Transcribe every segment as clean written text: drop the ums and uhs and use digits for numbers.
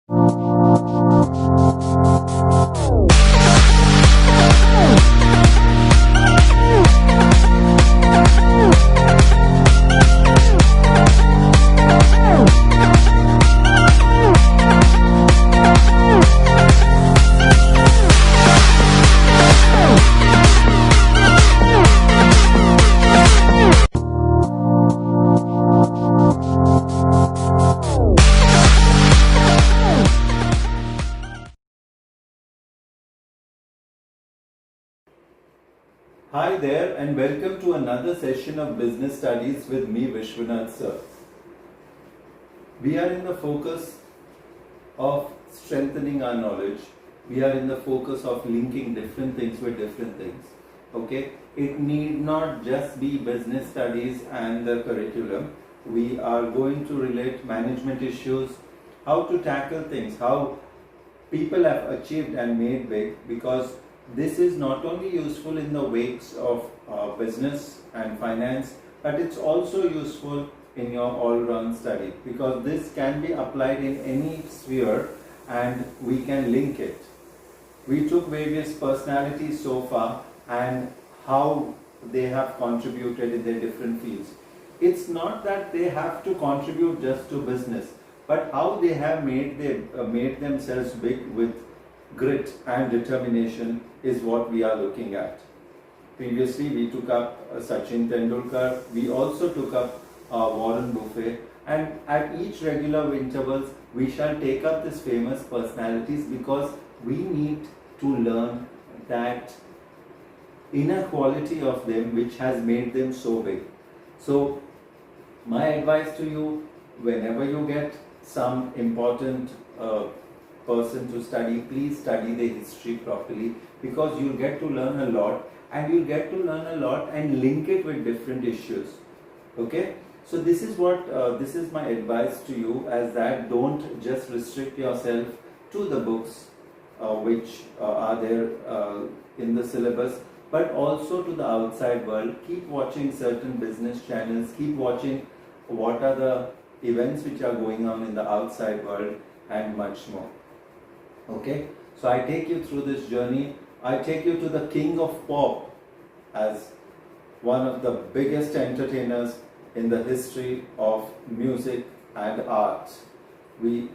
Hi there and welcome to another session of Business Studies with me, Vishwanath sir. We are in the focus of strengthening our knowledge. We are in the focus of linking different things with different things. Okay, it need not just be business studies and the curriculum. We are going to relate management issues, how to tackle things, how people have achieved and made big, because this is not only useful in the wakes of business and finance, but it's also useful in your all-round study, because this can be applied in any sphere and we can link it. We took various personalities so far and how they have contributed in their different fields. It's not that they have to contribute just to business, but how they have made themselves big with grit and determination is what we are looking at. Previously, we took up Sachin Tendulkar. We also took up Warren Buffett. And at each regular intervals, we shall take up these famous personalities, because we need to learn that inner quality of them which has made them so big. So, my advice to you, whenever you get some important person to study, please study the history properly, because you'll get to learn a lot, and you'll get to learn a lot and link it with different issues. Okay, so this is what this is my advice to you, as that don't just restrict yourself to the books which are there in the syllabus, but also to the outside world. Keep watching certain business channels, keep watching what are the events which are going on in the outside world, and much more. Okay, so I take you through this journey. I take you to the king of pop as one of the biggest entertainers in the history of music and art. We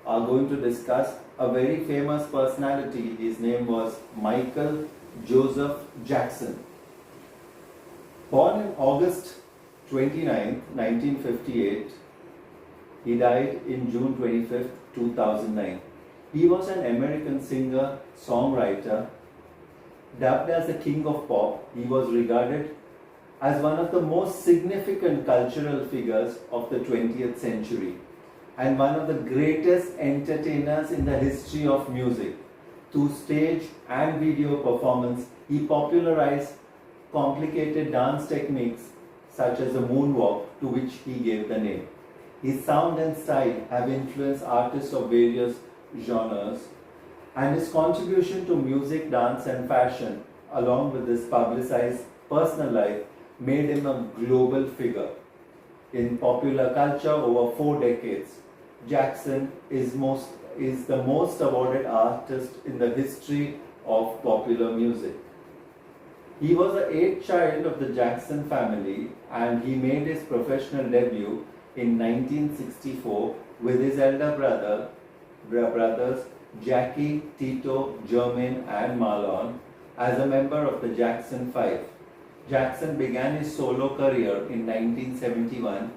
are going to discuss a very famous personality. His name was Michael Joseph Jackson. Born on August 29, 1958, he died in June 25th, 2009. He was an American singer, songwriter. Dubbed as the King of Pop, he was regarded as one of the most significant cultural figures of the 20th century and one of the greatest entertainers in the history of music. Through stage and video performance, he popularized complicated dance techniques such as the moonwalk, to which he gave the name. His sound and style have influenced artists of various genres, and his contribution to music, dance and fashion, along with his publicized personal life, made him a global figure. In popular culture over 4 decades, Jackson is the most awarded artist in the history of popular music. He was the 8th child of the Jackson family, and he made his professional debut in 1964 with his elder brothers Jackie, Tito, Jermaine and Marlon as a member of the Jackson 5. Jackson began his solo career in 1971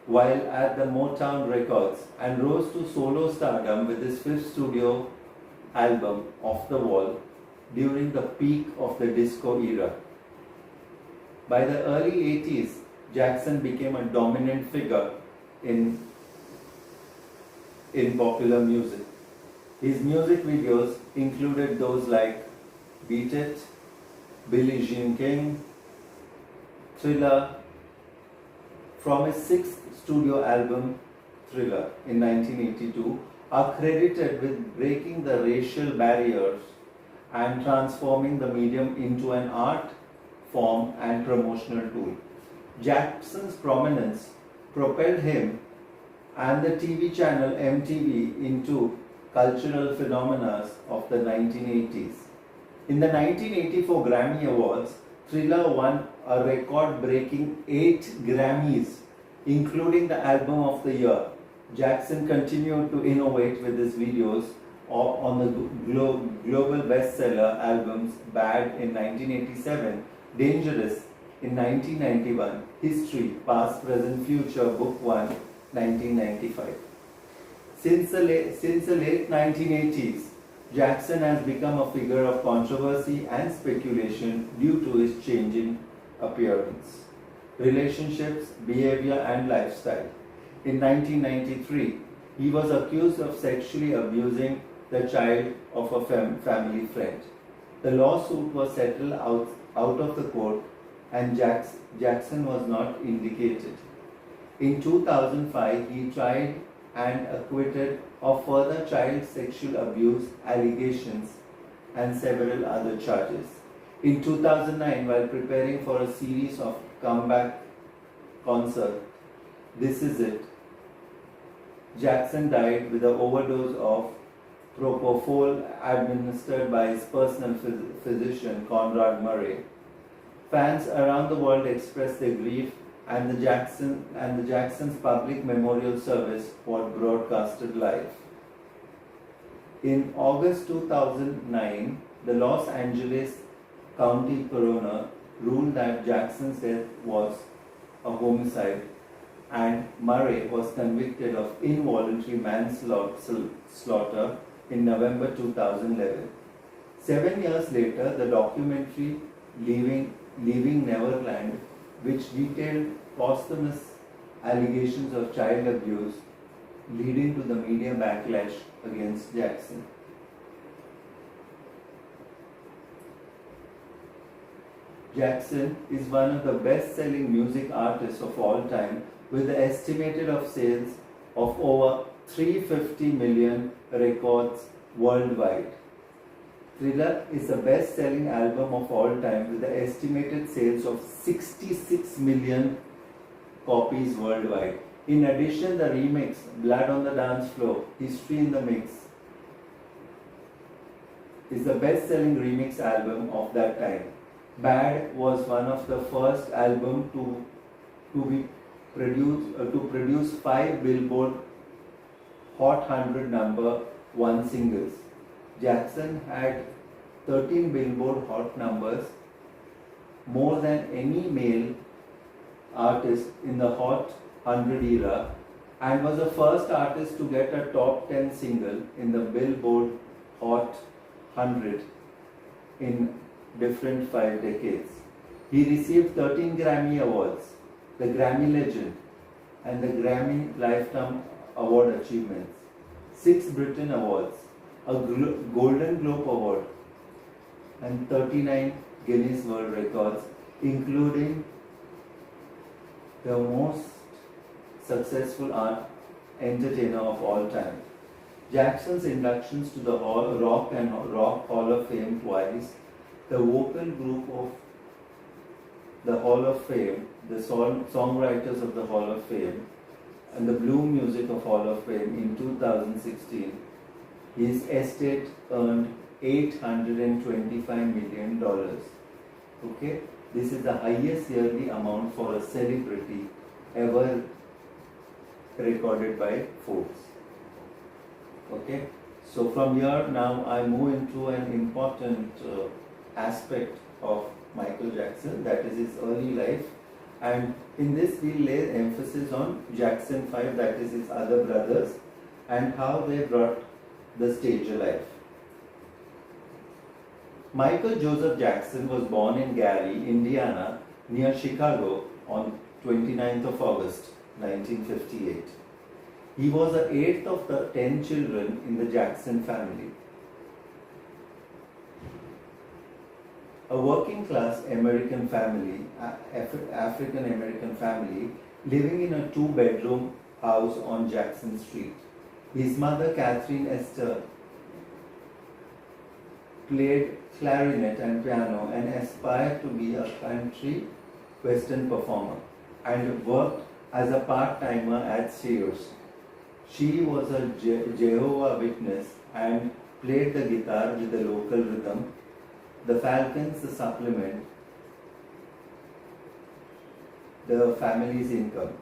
while at the Motown Records, and rose to solo stardom with his 5th studio album, Off the Wall, during the peak of the disco era. By the early 80s, Jackson became a dominant figure in popular music. His music videos included those like Beat It, Billie Jean King, Thriller. From his 6th studio album, Thriller, in 1982, are credited with breaking the racial barriers and transforming the medium into an art form and promotional tool. Jackson's prominence propelled him and the TV channel MTV into cultural phenomena of the 1980s. In the 1984 Grammy Awards, Thriller won a record-breaking 8 Grammys, including the Album of the Year. Jackson continued to innovate with his videos on the global bestseller albums Bad in 1987, Dangerous in 1991, History, Past, Present, Future, Book 1, 1995. Since the late 1980s, Jackson has become a figure of controversy and speculation due to his changing appearance, relationships, behavior, and lifestyle. In 1993, he was accused of sexually abusing the child of a family friend. The lawsuit was settled out of the court, and Jackson was not indicated. In 2005, he tried and acquitted of further child sexual abuse allegations and several other charges. In 2009, while preparing for a series of comeback concert, This Is It, Jackson died with an overdose of propofol administered by his personal physician Conrad Murray. Fans around the world expressed their grief, and the Jackson's public memorial service was broadcasted live. In August 2009, the Los Angeles County coroner ruled that Jackson's death was a homicide, and Murray was convicted of involuntary manslaughter in November 2011. 7 years later, the documentary Leaving Neverland, which detailed posthumous allegations of child abuse, leading to the media backlash against Jackson. Jackson is one of the best-selling music artists of all time, with the estimated of sales of over 350 million records worldwide. Thriller is the best-selling album of all time, with the estimated sales of 66 million copies worldwide. In addition, the remix Blood on the Dance Floor, History in the Mix, is the best-selling remix album of that time. Bad was one of the first albums to produce 5 Billboard Hot 100 #1 singles. Jackson had 13 Billboard Hot numbers, more than any male artist in the Hot 100 era, and was the first artist to get a top 10 single in the Billboard Hot 100 in different 5 decades. He received 13 Grammy Awards, the Grammy Legend, and the Grammy Lifetime Award Achievements, 6 Britain Awards, a Golden Globe Award, and 39 Guinness World Records, including the most successful art entertainer of all time. Jackson's inductions to the Rock and Rock Hall of Fame twice, the vocal group of the Hall of Fame, the songwriters of the Hall of Fame, and the Bloom Music of Hall of Fame in 2016, his estate earned $825 million. Okay, this is the highest yearly amount for a celebrity ever recorded by Forbes. Okay, so from here now I move into an important aspect of Michael Jackson, that is his early life, and in this we lay emphasis on Jackson 5, that is his other brothers, and how they brought the stage alive. Michael Joseph Jackson was born in Gary, Indiana, near Chicago on 29th of August 1958. He was the 8th of the 10 children in the Jackson family. A working class American family, African American family, living in a 2-bedroom house on Jackson Street. His mother, Catherine Esther, played clarinet and piano and aspired to be a country western performer, and worked as a part-timer at Sears. She was a Jehovah Witness and played the guitar with the local rhythm. The Falcons, the supplement, the family's income.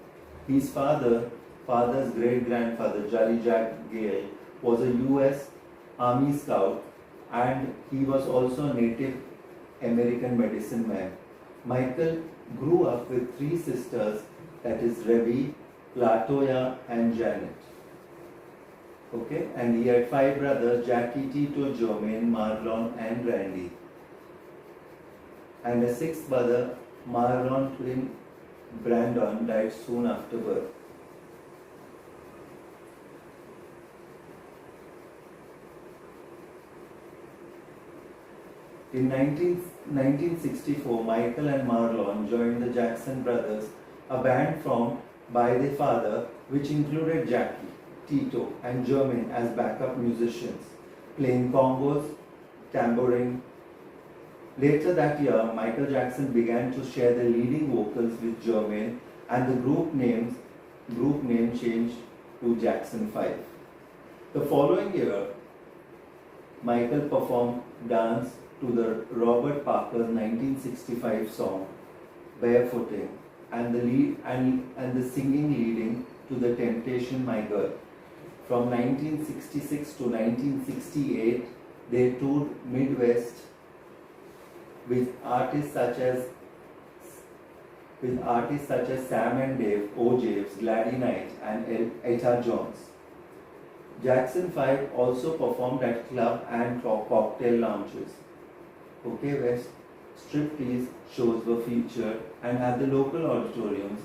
His father's great-grandfather, Jolly Jack Gale, was a U.S. Army Scout, and he was also a Native American medicine man. Michael grew up with three sisters, that is Rebby, Latoya, and Janet. Okay, and he had five brothers, Jackie, Tito, Jermaine, Marlon, and Randy. And a sixth brother, Marlon twin Brandon, died soon after birth. In 1964, Michael and Marlon joined the Jackson Brothers, a band formed by their father, which included Jackie, Tito, and Jermaine as backup musicians, playing congos, tambourine. Later that year, Michael Jackson began to share the leading vocals with Jermaine, and the group name changed to Jackson 5. The following year, Michael performed dance to the Robert Parker's 1965 song Barefooting, and the singing leading to The Temptation My Girl. From 1966 to 1968, they toured Midwest with artists such as Sam and Dave, O'Jays, Gladdy Knight, and Etta Jones. Jackson 5 also performed at club and cocktail lounges, where striptease shows were featured, and at the local auditoriums,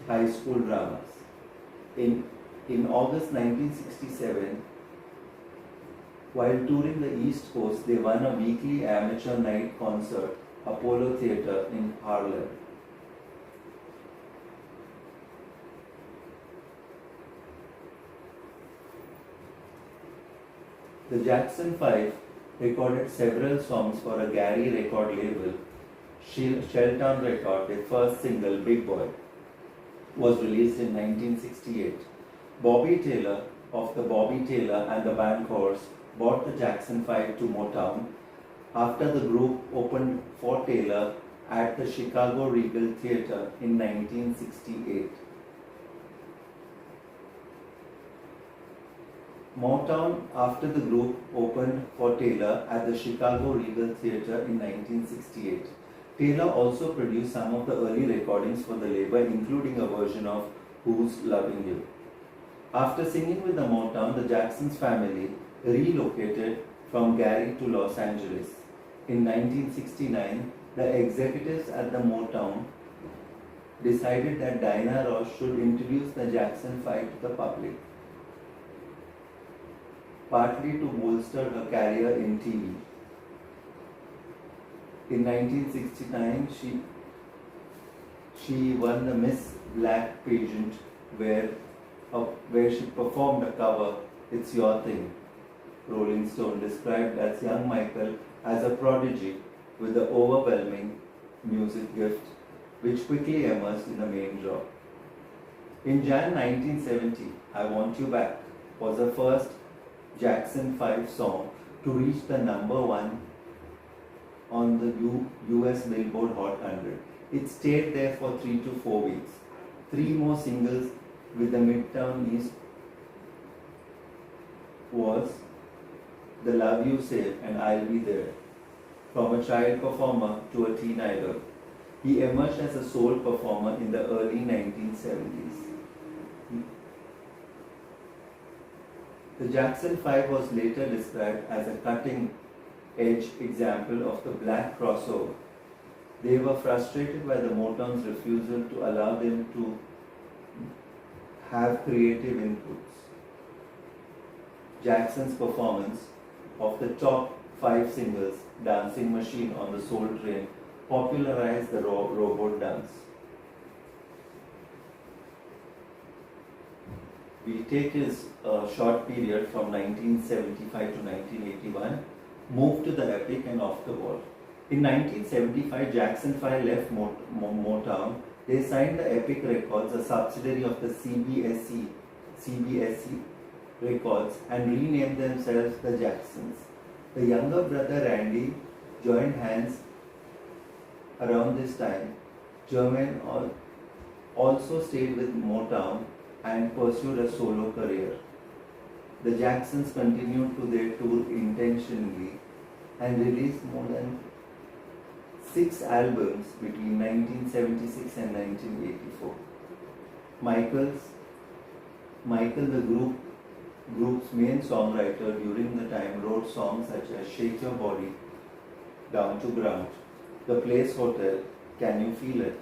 high school dramas. In August 1967, while touring the East Coast, they won a weekly amateur night concert, Apollo Theatre in Harlem. The Jackson 5 recorded several songs for a Gary record label, Shelltown Record. Their first single, Big Boy, was released in 1968. Bobby Taylor of the Bobby Taylor and the Band Chorus brought the Jackson 5 to Motown after the group opened for Taylor at the Chicago Regal Theatre in 1968. Motown, after the group opened for Taylor at the Chicago Regal Theatre in 1968. Taylor also produced some of the early recordings for the label, including a version of Who's Loving You. After singing with the Motown, the Jackson's family relocated from Gary to Los Angeles. In 1969, the executives at the Motown decided that Diana Ross should introduce the Jackson 5 to the public, partly to bolster her career in TV. In 1969, she won the Miss Black pageant where she performed a cover, It's Your Thing. Rolling Stone described as young Michael as a prodigy with the overwhelming music gift, which quickly emerged in the main draw. In Jan 1970, I Want You Back was the first Jackson 5 song to reach the number one on the US Billboard Hot 100. It stayed there for 3 to 4 weeks. 3 more singles with the Midtown East was The Love You Save and I'll Be There. From a child performer to a teen idol, he emerged as a soul performer in the early 1970s. The Jackson 5 was later described as a cutting-edge example of the black crossover. They were frustrated by the Motown's refusal to allow them to have creative inputs. Jackson's performance of the top 5 singles, Dancing Machine on the Soul Train, popularized the robot dance. We take his short period from 1975 to 1981, moved to the epic and off the wall. In 1975, Jackson 5 left Motown. They signed the Epic Records, a subsidiary of the CBSE, CBSE Records and renamed themselves the Jacksons. The younger brother Randy joined hands around this time. Jermaine also stayed with Motown and pursued a solo career. The Jacksons continued to their tour intentionally and released more than 6 albums between 1976 and 1984. Michael, the group's main songwriter during the time, wrote songs such as Shake Your Body, Down to Ground, The Place Hotel, Can You Feel It?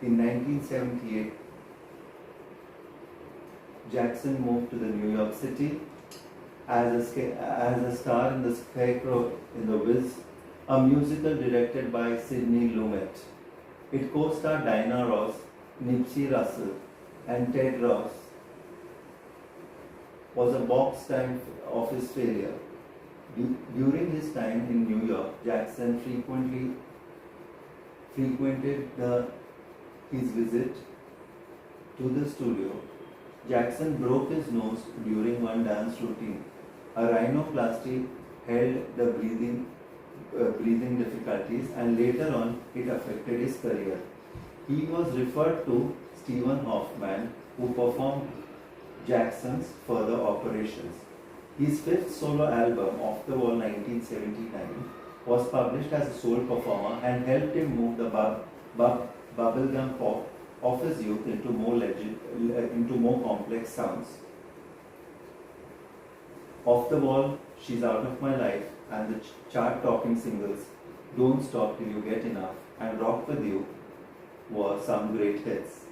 In 1978, Jackson moved to the New York City as a star in The Scarecrow in The Wiz, a musical directed by Sidney Lumet. It co-starred Diana Ross, Nipsey Russell, and Ted Ross. Was a box time office failure. During his time in New York, Jackson frequented his visit to the studio. Jackson broke his nose during one dance routine. A rhinoplasty held the breathing difficulties, and later on it affected his career. He was referred to Stephen Hoffman, who performed Jackson's further operations. His fifth solo album, Off the Wall 1979, was published as a sole performer and helped him move the bubblegum pop of his youth into more complex sounds. Off the Wall, She's Out of My Life, and the chart-topping singles Don't Stop Till You Get Enough and Rock With You were some great hits.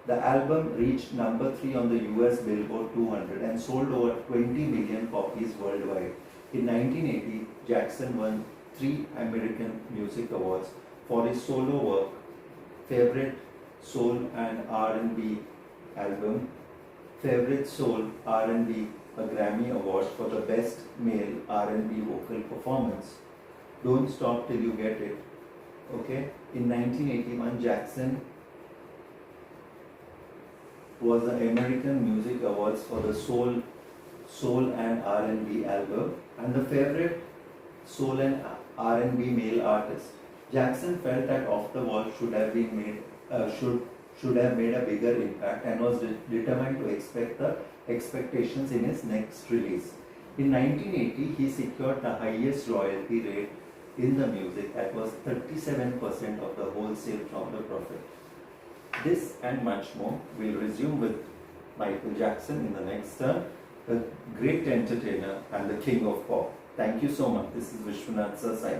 The album reached number 3 on the US Billboard 200 and sold over 20 million copies worldwide. In 1980, Jackson won 3 American Music Awards for his solo work, Favorite Soul and R&B Album, Favorite Soul R&B, a Grammy Award for the Best Male R&B Vocal Performance. Don't Stop Till You Get It. Okay, in 1981, Jackson was the American Music Awards for the Soul and R&B album and the Favorite Soul and R&B Male Artist. Jackson felt that Off the Wall should have made a bigger impact and was determined to expect the expectations in his next release. In 1980, he secured the highest royalty rate in the music, that was 37% of the wholesale from the profit. This and much more will resume with Michael Jackson in the next turn, the great entertainer and the king of pop. Thank you so much. This is Vishwanath Sir signing.